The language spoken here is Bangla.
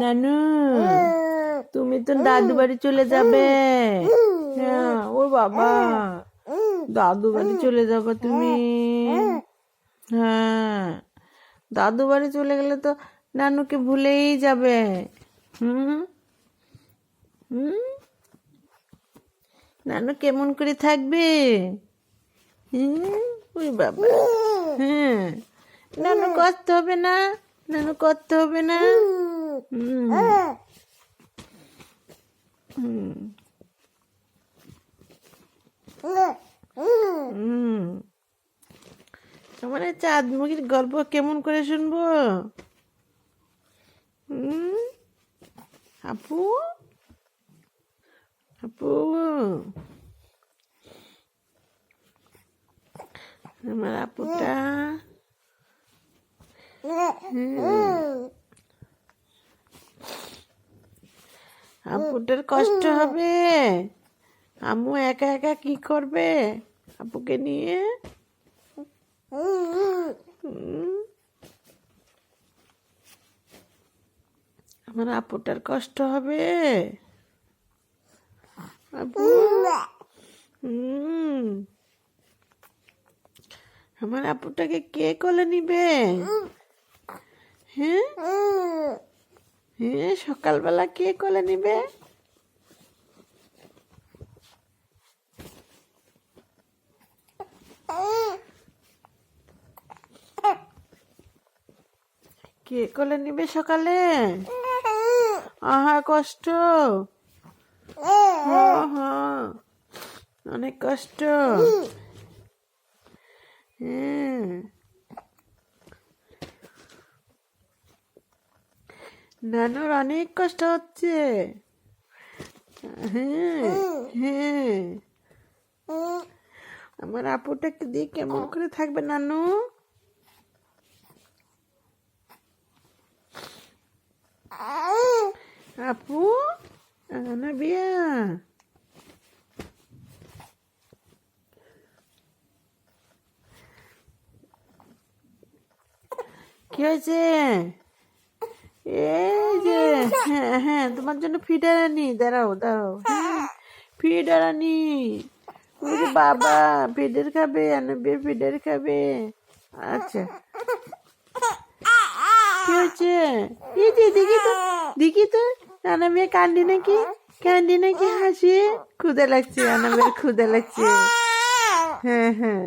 নানু তুমি তো দাদু বাড়ি চলে যাবে। হ্যাঁ ও বাবা, দাদু বাড়ি চলে যাবে তুমি? হ্যাঁ, দাদু বাড়ি চলে গেলে তো নানুকে ভুলেই যাবে। হুম হুম, নানু কেমন করে থাকবে? ওই বাবা, হ্যাঁ, নানু কষ্ট হবে না? নানু কষ্ট হবে না? হুম হুম হুম, আমার এই চাঁদ মুখীর গল্প কেমন করে শুনবো? হুম, আপু আপু, আমার আপুটা। আপুটার কষ্ট হবে। আম্মু একা একা কি করবে আপুকে নিয়ে? আমার আপুটার কষ্ট হবে। আপু, আমার আপুটাকে কে কোলে নিবে? হ্যাঁ হ্যাঁ, সকালবেলা কে কোলে নিবে? কে কোলে নিবে সকালে? আহা কষ্ট, অনেক কষ্ট। হ্যাঁ, নানুর অনেক কষ্ট হচ্ছে। হ্যাঁ হ্যাঁ, আমার আপুটাকে দিয়ে কেমন করে থাকবে নানু? আপু, নাবিয়া, কি হয়েছে? এই যে, হ্যাঁ হ্যাঁ, তোমার জন্য ফিডার আনি, দাঁড়াও দাঁড়াও। হ্যাঁ, ফিডার আনি। ওরে বাবা, ফিডার খাবে, আনাবিয়া ফিডার খাবে। আচ্ছা, কি হয়েছে? এই যে দেখি তো আনাবিয়া কান্দি নাকি? কান্দি নাকি হাসি? ক্ষুদা লাগছে, আনাবিয়ার ক্ষুদা লাগছে। হ্যাঁ হ্যাঁ,